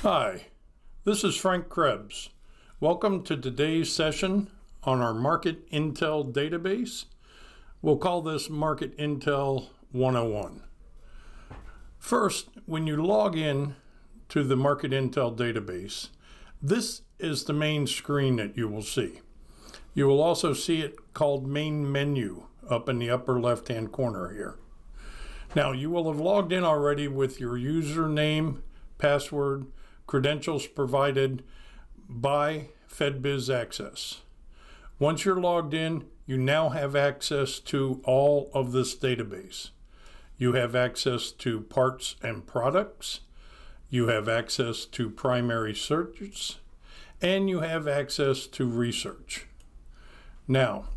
Hi, this is Frank Krebs. Welcome to today's session on our Market Intel database. We'll call this Market Intel 101. First, when you log in to the Market Intel database, this is the main screen that you will see. You will also see it called Main Menu up in the upper left-hand corner here. Now, you will have logged in already with your username, password, credentials provided by FedBiz Access. Once you're logged in, you now have access to all of this database. You have access to parts and products, you have access to primary searches, and you have access to research. Now,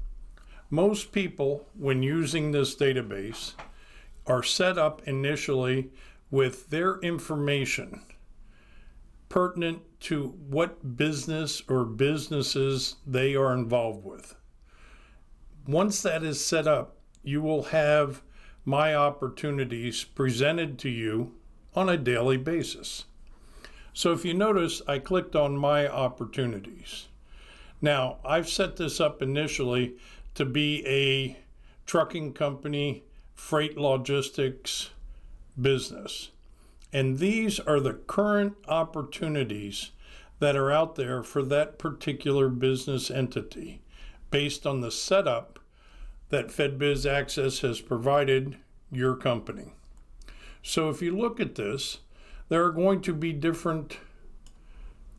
most people, when using this database, are set up initially with their information pertinent to what business or businesses they are involved with. Once that is set up, you will have My Opportunities presented to you on a daily basis. So if you notice, I clicked on My Opportunities. Now, I've set this up initially to be a trucking company, freight logistics business. And these are the current opportunities that are out there for that particular business entity based on the setup that FedBiz Access has provided your company. So if you look at this, there are going to be different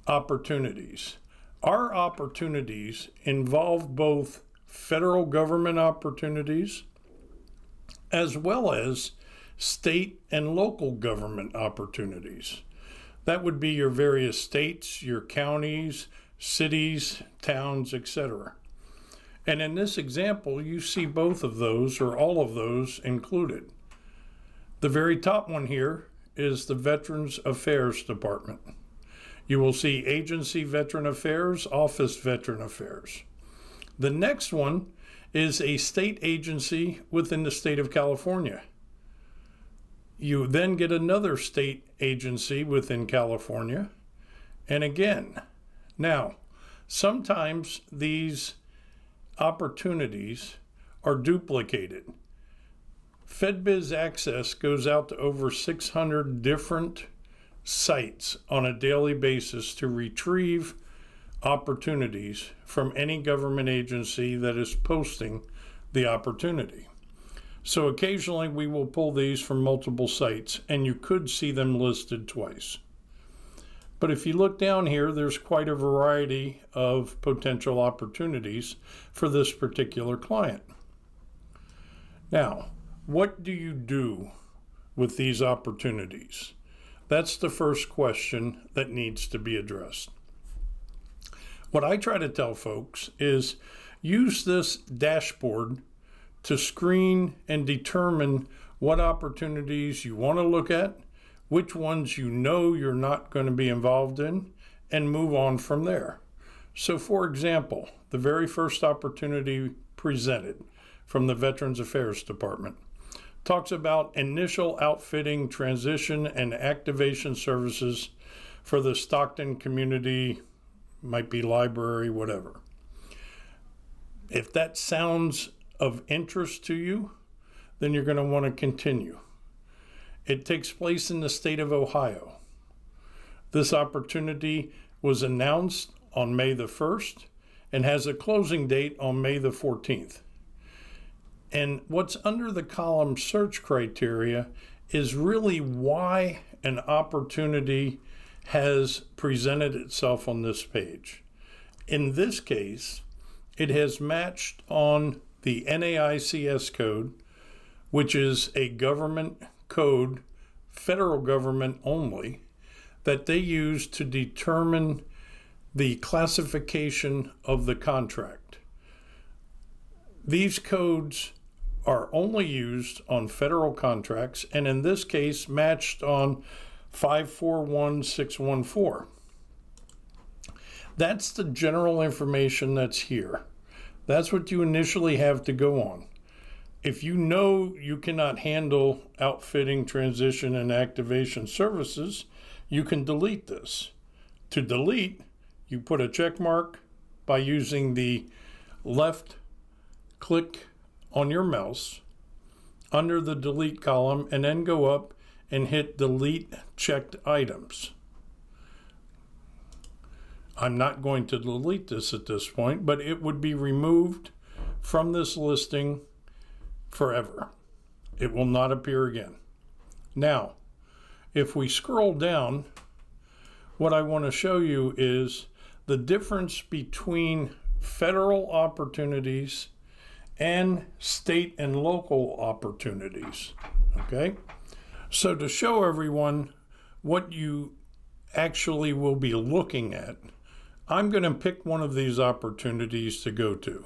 opportunities. Our opportunities involve both federal government opportunities as well as state and local government opportunities. That would be your various states, your counties, cities, towns, etc. And in this example, you see both of those or all of those included. The very top one here is the Veterans Affairs Department. You will see Agency Veteran Affairs, Office Veteran Affairs. The next one is a state agency within the state of California. You then get another state agency within California, and again. Now, sometimes these opportunities are duplicated. FedBiz Access goes out to over 600 different sites on a daily basis to retrieve opportunities from any government agency that is posting the opportunity. So occasionally we will pull these from multiple sites and you could see them listed twice. But if you look down here, there's quite a variety of potential opportunities for this particular client. Now, what do you do with these opportunities? That's the first question that needs to be addressed. What I try to tell folks is use this dashboard to screen and determine what opportunities you want to look at, which ones you know you're not going to be involved in, and move on from there. So for example, the very first opportunity presented from the Veterans Affairs Department talks about initial outfitting, transition, and activation services for the Stockton community, might be library, whatever. If that sounds of interest to you, then you're going to want to continue. It takes place in the state of Ohio. This opportunity was announced on May the 1st and has a closing date on May the 14th. And what's under the column search criteria is really why an opportunity has presented itself on this page. In this case, it has matched on the NAICS code, which is a government code, federal government only, that they use to determine the classification of the contract. These codes are only used on federal contracts, and in this case matched on 541614. That's the general information that's here. That's what you initially have to go on. If you know you cannot handle outfitting, transition, and activation services, you can delete this. To delete, you put a check mark by using the left click on your mouse under the delete column and then go up and hit delete checked items. I'm not going to delete this at this point, but it would be removed from this listing forever. It will not appear again. Now, if we scroll down, what I want to show you is the difference between federal opportunities and state and local opportunities. Okay? So to show everyone what you actually will be looking at, I'm going to pick one of these opportunities to go to.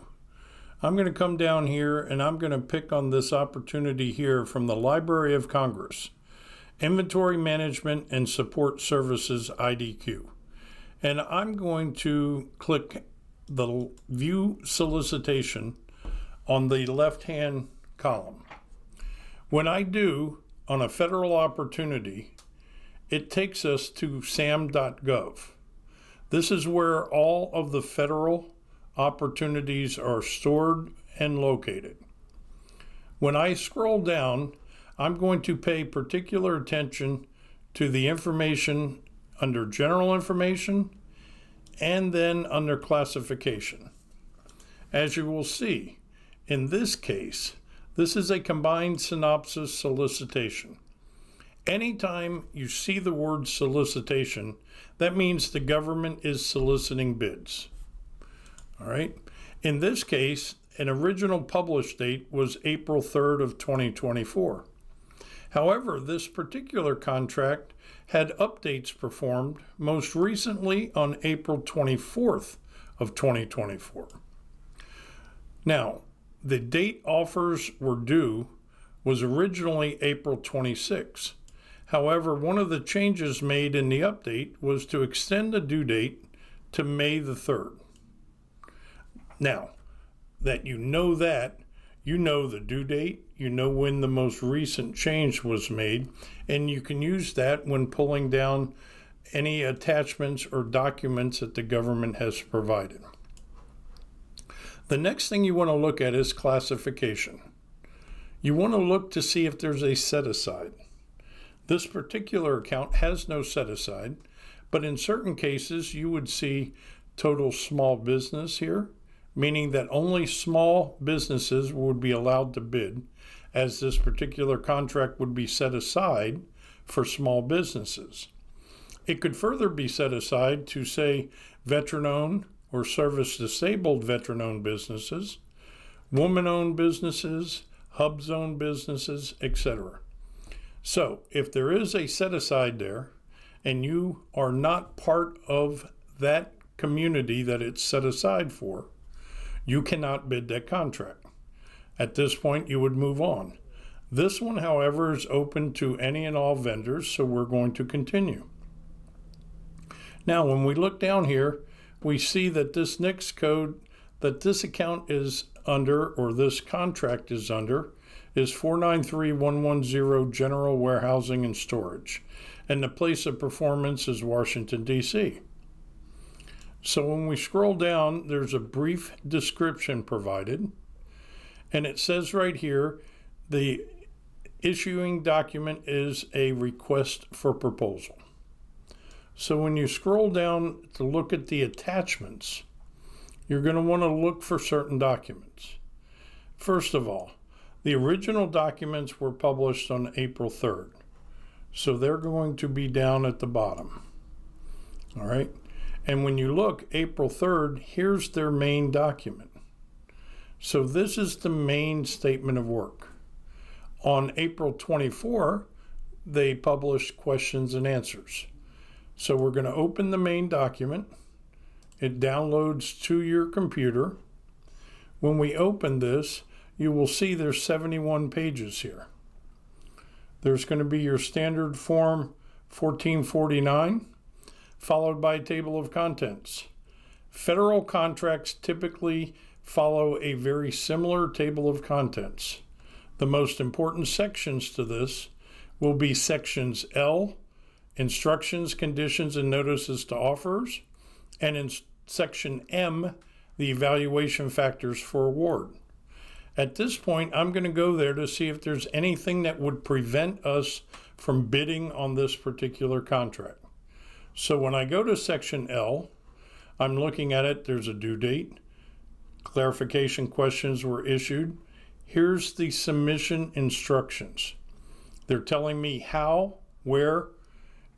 I'm going to come down here and I'm going to pick on this opportunity here from the Library of Congress, Inventory Management and Support Services IDQ. And I'm going to click the View Solicitation on the left-hand column. When I do, on a federal opportunity, it takes us to sam.gov. This is where all of the federal opportunities are stored and located. When I scroll down, I'm going to pay particular attention to the information under General Information and then under Classification. As you will see, in this case, this is a combined synopsis solicitation. Anytime you see the word solicitation, that means the government is soliciting bids. All right. In this case, an original published date was April 3rd of 2024. However, this particular contract had updates performed most recently on April 24th of 2024. Now, the date offers were due was originally April 26th. However, one of the changes made in the update was to extend the due date to May the 3rd. Now, that you know the due date, you know when the most recent change was made, and you can use that when pulling down any attachments or documents that the government has provided. The next thing you want to look at is classification. You want to look to see if there's a set-aside. This particular account has no set-aside, but in certain cases you would see total small business here, meaning that only small businesses would be allowed to bid, as this particular contract would be set aside for small businesses. It could further be set aside to, say, veteran-owned or service-disabled veteran-owned businesses, woman-owned businesses, hub-zone businesses, etc. So if there is a set-aside there, and you are not part of that community that it's set aside for, you cannot bid that contract. At this point, you would move on. This one, however, is open to any and all vendors, so we're going to continue. Now, when we look down here, we see that this NICS code that this account is under, or this contract is under, is 493110 General Warehousing and Storage, and the place of performance is Washington, D.C. So when we scroll down, there's a brief description provided, and it says right here, the issuing document is a request for proposal. So when you scroll down to look at the attachments, you're going to want to look for certain documents. First of all, the original documents were published on April 3rd, so they're going to be down at the bottom. All right. And when you look, April 3rd, here's their main document. So this is the main statement of work. On April 24, they published questions and answers. So we're going to open the main document. It downloads to your computer. When we open this, you will see there's 71 pages here. There's going to be your standard form 1449, followed by a table of contents. Federal contracts typically follow a very similar table of contents. The most important sections to this will be sections L instructions, conditions, and notices to offers, and in section M, the evaluation factors for award. At this point, I'm going to go there to see if there's anything that would prevent us from bidding on this particular contract. So when I go to section L, I'm looking at it, there's a due date, clarification questions were issued. Here's the submission instructions. They're telling me how, where,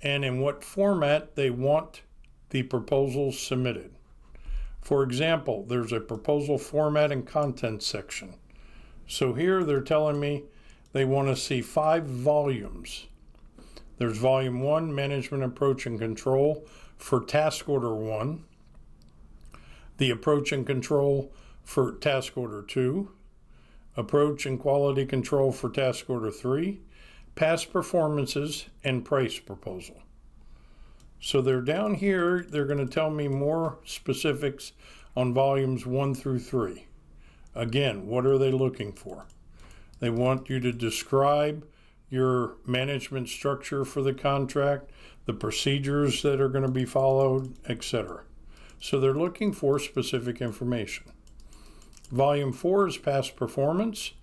and in what format they want the proposals submitted. For example, there's a proposal format and content section. So here they're telling me they want to see 5 volumes. There's volume 1, management approach and control for task order 1, the approach and control for task order 2, approach and quality control for task order 3, past performances, and price proposal. So they're down here, they're going to tell me more specifics on volumes 1 through 3. Again, what are they looking for? They want you to describe your management structure for the contract, the procedures that are going to be followed, etc. So they're looking for specific information. Volume 4 is past performance.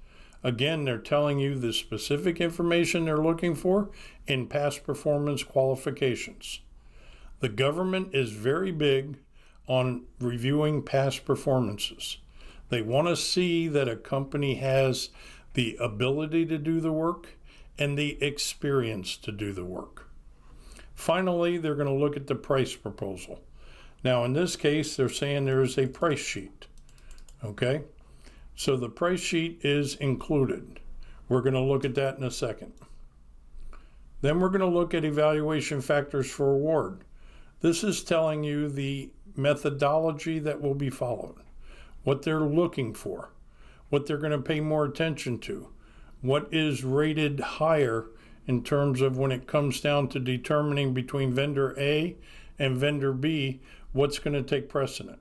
Again, they're telling you the specific information they're looking for in past performance qualifications. The government is very big on reviewing past performances. They want to see that a company has the ability to do the work and the experience to do the work. Finally, they're going to look at the price proposal. Now, in this case, they're saying there is a price sheet. Okay? So the price sheet is included. We're going to look at that in a second. Then we're going to look at evaluation factors for award. This is telling you the methodology that will be followed, what they're looking for, what they're going to pay more attention to, what is rated higher in terms of when it comes down to determining between vendor A and vendor B, what's going to take precedent.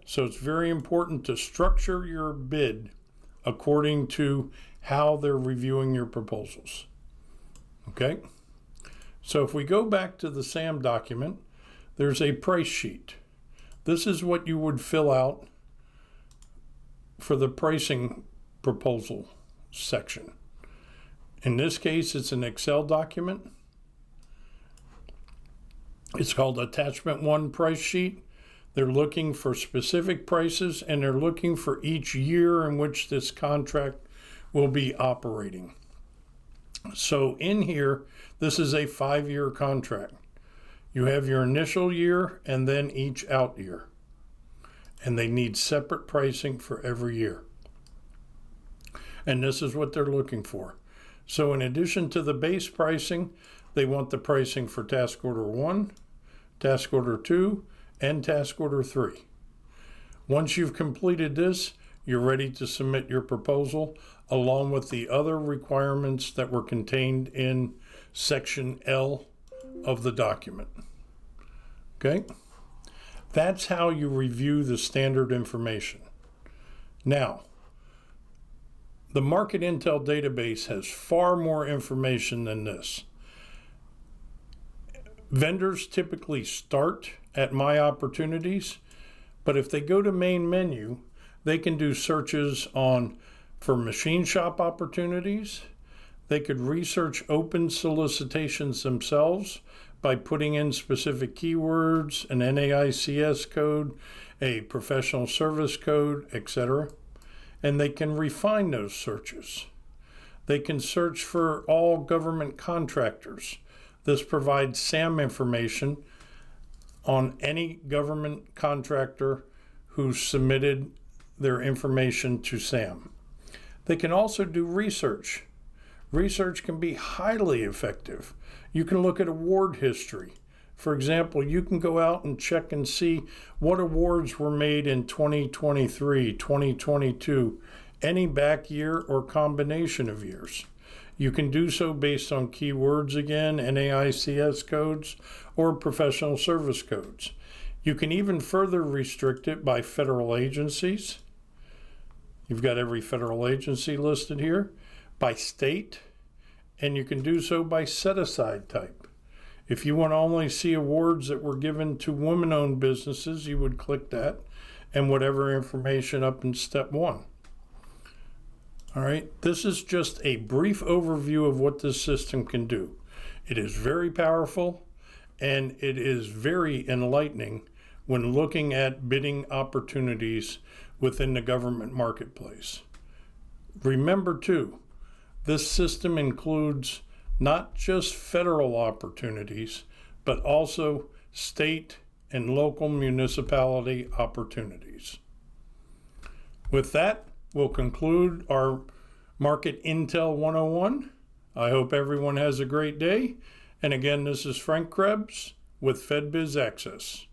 So it's very important to structure your bid according to how they're reviewing your proposals. Okay? So if we go back to the SAM document, there's a price sheet. This is what you would fill out for the pricing proposal section. In this case, it's an Excel document. It's called Attachment 1 Price Sheet. They're looking for specific prices, and they're looking for each year in which this contract will be operating. So in here, this is a 5-year contract. You have your initial year and then each out year. And they need separate pricing for every year. And this is what they're looking for. So in addition to the base pricing, they want the pricing for task order 1, task order 2, and task order 3. Once you've completed this, you're ready to submit your proposal along with the other requirements that were contained in section L of the document. Okay? That's how you review the standard information. Now, the Market Intel database has far more information than this. Vendors typically start at My Opportunities, but if they go to main menu, they can do searches for machine shop opportunities. They could research open solicitations themselves by putting in specific keywords, an NAICS code, a professional service code, etc. And they can refine those searches. They can search for all government contractors. This provides SAM information on any government contractor who submitted their information to SAM. They can also do research. Research can be highly effective. You can look at award history. For example, you can go out and check and see what awards were made in 2023, 2022, any back year or combination of years. You can do so based on keywords again, NAICS codes, or professional service codes. You can even further restrict it by federal agencies. You've got every federal agency listed here, by state, and you can do so by set-aside type. If you want to only see awards that were given to women-owned businesses, you would click that and whatever information up in step 1. All right, this is just a brief overview of what this system can do. It is very powerful and it is very enlightening when looking at bidding opportunities within the government marketplace. Remember too, this system includes not just federal opportunities, but also state and local municipality opportunities. With that, we'll conclude our Market Intel 101. I hope everyone has a great day. And again, this is Frank Krebs with FedBiz Access.